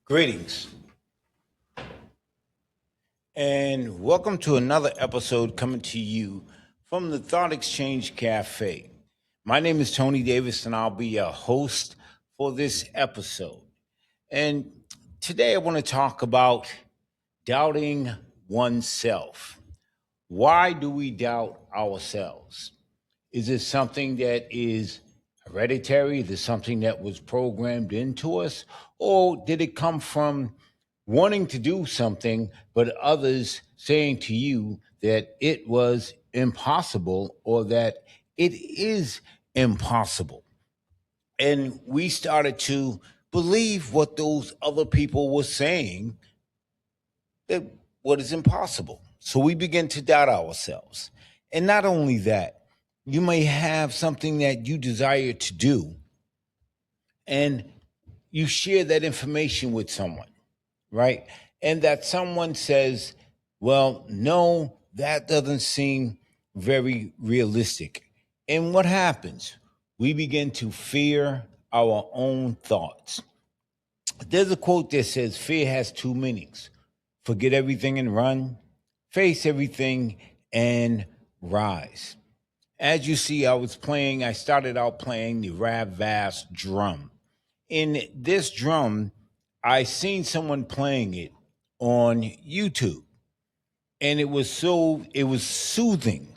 Greetings and welcome to another episode coming to you from the Thought Exchange Cafe. My name is Tony Davis and I'll be your host for this episode. And today I want to talk about doubting oneself. Why do we doubt ourselves? Is it something that is hereditary? Is it something that was programmed into us? Or did it come from wanting to do something, but others saying to you that it was impossible or that it is impossible? And we started to believe what those other people were saying, that what is impossible. So we begin to doubt ourselves. And not only that, you may have something that you desire to do and you share that information with someone, right? And that someone says, well, no, that doesn't seem very realistic. And what happens? We begin to fear our own thoughts. There's a quote that says, fear has two meanings: forget everything and run, face everything and rise. As you see, I started out playing the Rav drum. In this drum, I seen someone playing it on YouTube, and it was soothing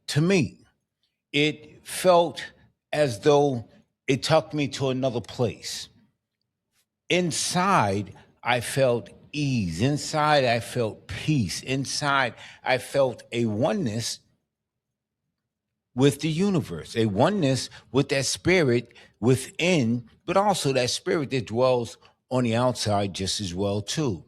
to me. It felt as though it took me to another place. Inside, I felt ease. Inside, I felt peace. Inside, I felt a oneness with the universe, a oneness with that spirit within, but also that spirit that dwells on the outside just as well too.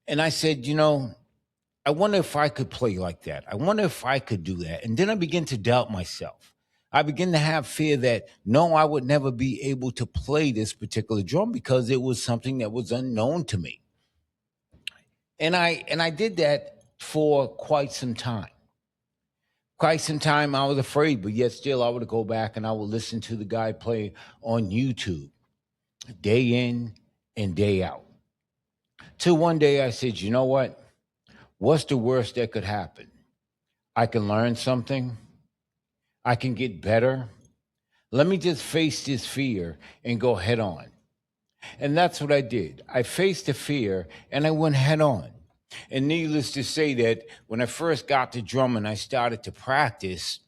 And I said, I wonder if I could play like that. I wonder if I could do that. And then I began to doubt myself. I began to have fear that no, I would never be able to play this particular drum because it was something that was unknown to me. And I did that for quite some time. Quite some time I was afraid, but yet still I would go back and I would listen to the guy play on YouTube day in and day out. Till one day I said, you know what? What's the worst that could happen? I can learn something. I can get better. Let me just face this fear and go head on. And that's what I did. I faced the fear and I went head on. And needless to say that when I first got the drum and I started to practice,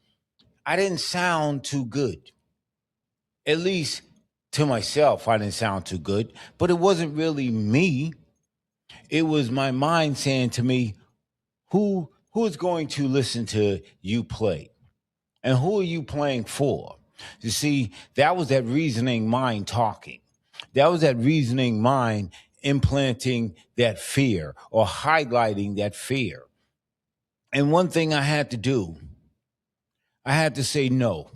I didn't sound too good. At least to myself, I didn't sound too good. But it wasn't really me. It was my mind saying to me, who is going to listen to you play? And who are you playing for? You see, that was that reasoning mind talking. That was that reasoning mind implanting that fear or highlighting that fear. And one thing I had to do, I had to say no.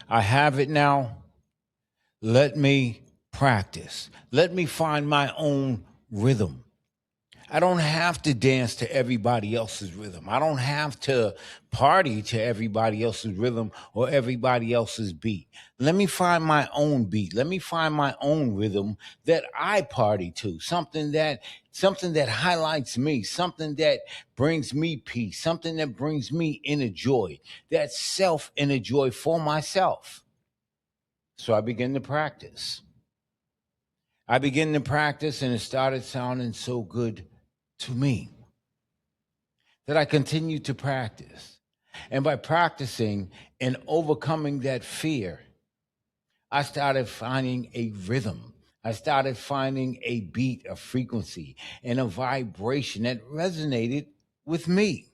I have it now. Let me practice. Let me find my own rhythm. I don't have to dance to everybody else's rhythm. I don't have to party to everybody else's rhythm or everybody else's beat. Let me find my own beat. Let me find my own rhythm that I party to. Something that highlights me, something that brings me peace, something that brings me inner joy. That self inner joy for myself. So I began to practice. I began to practice and it started sounding so good to me that I continued to practice. And by practicing and overcoming that fear, I started finding a rhythm. I started finding a beat, a frequency, and a vibration that resonated with me.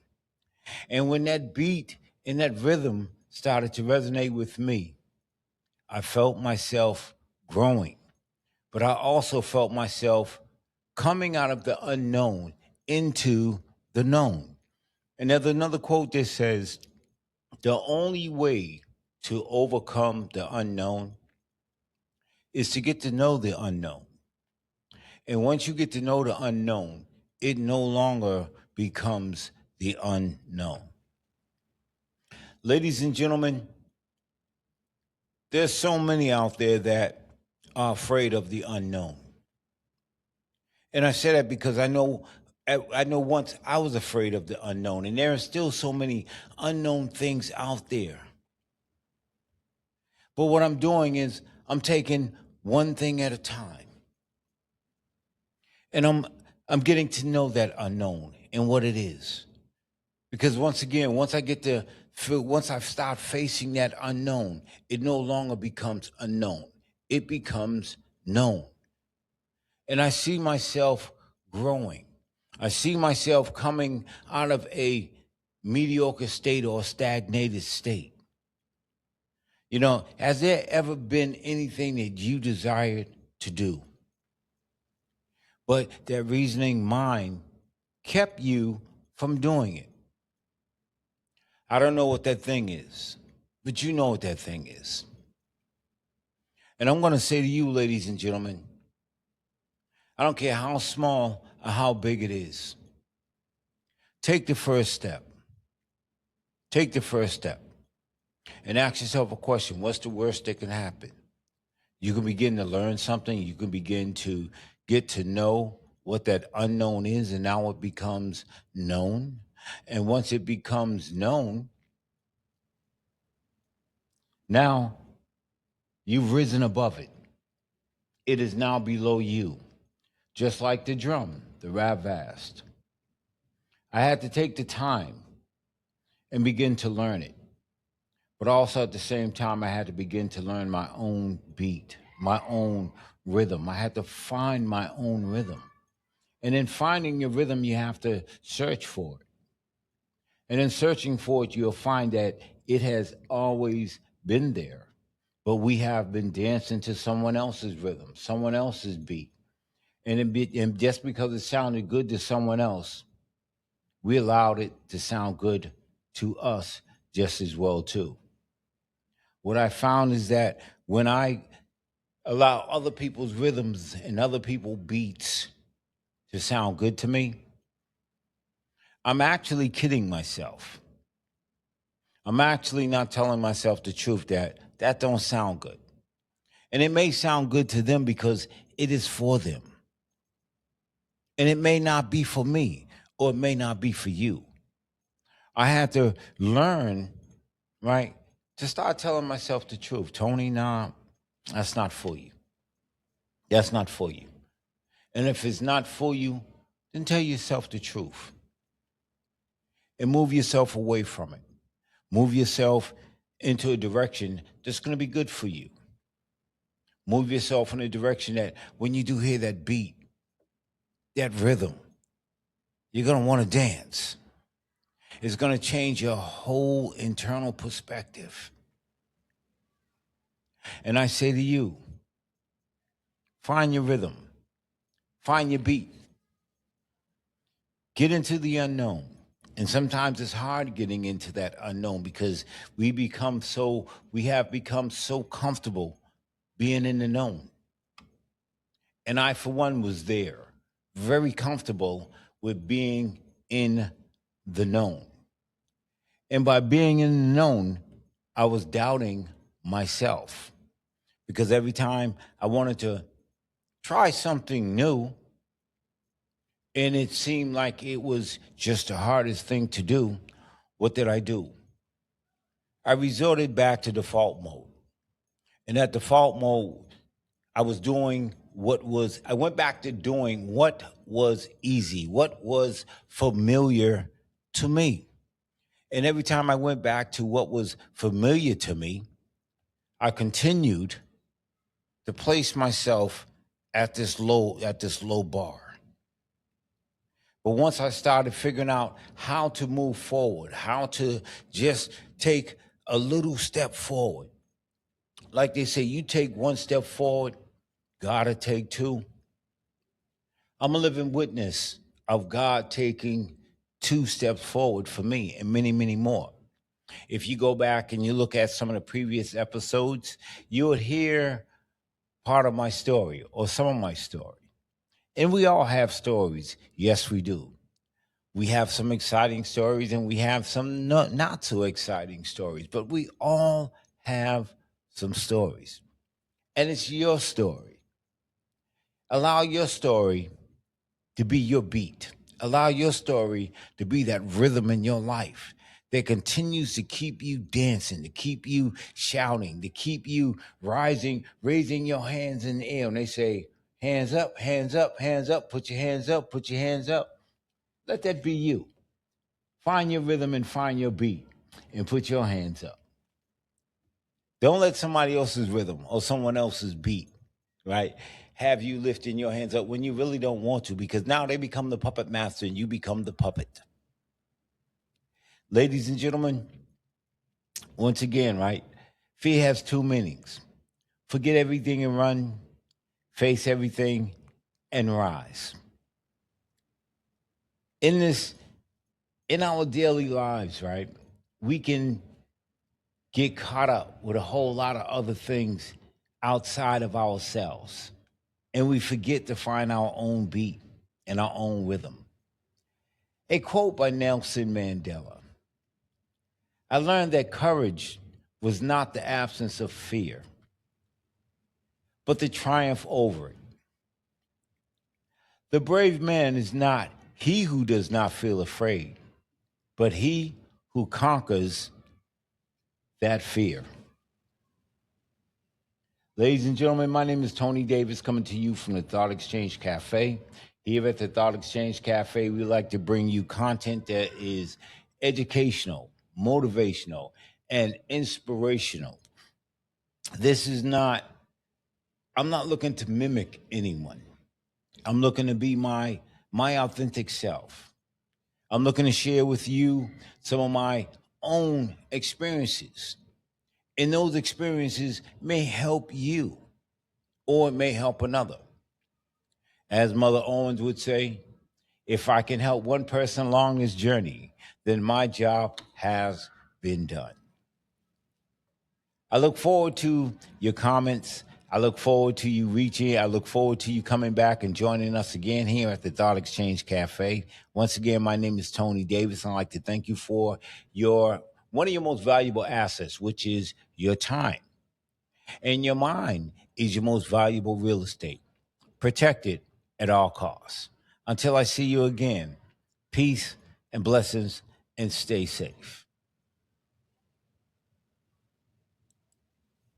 And when that beat and that rhythm started to resonate with me, I felt myself growing, but I also felt myself coming out of the unknown into the known. And there's another quote that says, the only way to overcome the unknown is to get to know the unknown. And once you get to know the unknown, it no longer becomes the unknown. Ladies and gentlemen, there's so many out there that are afraid of the unknown. And I say that because I know once I was afraid of the unknown, and there are still so many unknown things out there. But what I'm doing is I'm taking one thing at a time, and I'm getting to know that unknown and what it is. Because once again, once I start facing that unknown, it no longer becomes unknown. It becomes known. And I see myself growing. I see myself coming out of a mediocre state or stagnated state. You know, has there ever been anything that you desired to do, but that reasoning mind kept you from doing it? I don't know what that thing is, but you know what that thing is. And I'm going to say to you, ladies and gentlemen, I don't care how small or how big it is, take the first step. Take the first step and ask yourself a question. What's the worst that can happen? You can begin to learn something. You can begin to get to know what that unknown is, and now it becomes known. And once it becomes known, now you've risen above it. It is now below you, just like the drum, the ravast. I had to take the time and begin to learn it. But also at the same time, I had to begin to learn my own beat, my own rhythm. I had to find my own rhythm. And in finding your rhythm, you have to search for it. And in searching for it, you'll find that it has always been there. But we have been dancing to someone else's rhythm, someone else's beat. And just because it sounded good to someone else, we allowed it to sound good to us just as well, too. What I found is that when I allow other people's rhythms and other people's beats to sound good to me, I'm actually kidding myself. I'm actually not telling myself the truth that that don't sound good. And it may sound good to them because it is for them. And it may not be for me, or it may not be for you. I had to learn, right, to start telling myself the truth. Tony, nah, that's not for you. That's not for you. And if it's not for you, then tell yourself the truth and move yourself away from it. Move yourself into a direction that's going to be good for you. Move yourself in a direction that when you do hear that beat, that rhythm, you're going to want to dance. It's going to change your whole internal perspective. And I say to you, find your rhythm, find your beat, get into the unknown. And sometimes it's hard getting into that unknown because we have become so comfortable being in the known. And I, for one, was there, very comfortable with being in the known. And by being in the known, I was doubting myself because every time I wanted to try something new, and it seemed like it was just the hardest thing to do, what did I do? I resorted back to default mode. And at default mode, I went back to doing what was easy, what was familiar to me. And every time I went back to what was familiar to me, I continued to place myself at this low bar. But once I started figuring out how to move forward, how to just take a little step forward, like they say, you take one step forward, gotta take two. I'm a living witness of God taking two steps forward for me and many, many more. If you go back and you look at some of the previous episodes, you would hear part of my story or some of my story. And we all have stories. Yes, we do. We have some exciting stories and we have some not so exciting stories, but we all have some stories. And it's your story. Allow your story to be your beat. Allow your story to be that rhythm in your life that continues to keep you dancing, to keep you shouting, to keep you rising, raising your hands in the air. And they say, hands up, hands up, hands up, put your hands up, put your hands up. Let that be you. Find your rhythm and find your beat and put your hands up. Don't let somebody else's rhythm or someone else's beat, right, have you lifting your hands up when you really don't want to, because now they become the puppet master and you become the puppet. Ladies and gentlemen, once again, right, fear has two meanings. Forget everything and run, face everything and rise. In this, in our daily lives, right, we can get caught up with a whole lot of other things outside of ourselves. And we forget to find our own beat and our own rhythm. A quote by Nelson Mandela: I learned that courage was not the absence of fear, but the triumph over it. The brave man is not he who does not feel afraid, but he who conquers that fear. Ladies and gentlemen, my name is Tony Davis, coming to you from the Thought Exchange Cafe. Here at the Thought Exchange Cafe, we like to bring you content that is educational, motivational, and inspirational. This is not, I'm not looking to mimic anyone. I'm looking to be my authentic self. I'm looking to share with you some of my own experiences. And those experiences may help you or it may help another. As Mother Owens would say, if I can help one person along this journey, then my job has been done. I look forward to your comments. I look forward to you reaching. I look forward to you coming back and joining us again here at the Thought Exchange Cafe. Once again, my name is Tony Davis. I'd like to thank you for one of your most valuable assets, which is your time. And your mind is your most valuable real estate. Protect it at all costs. Until I see you again, peace and blessings, and stay safe.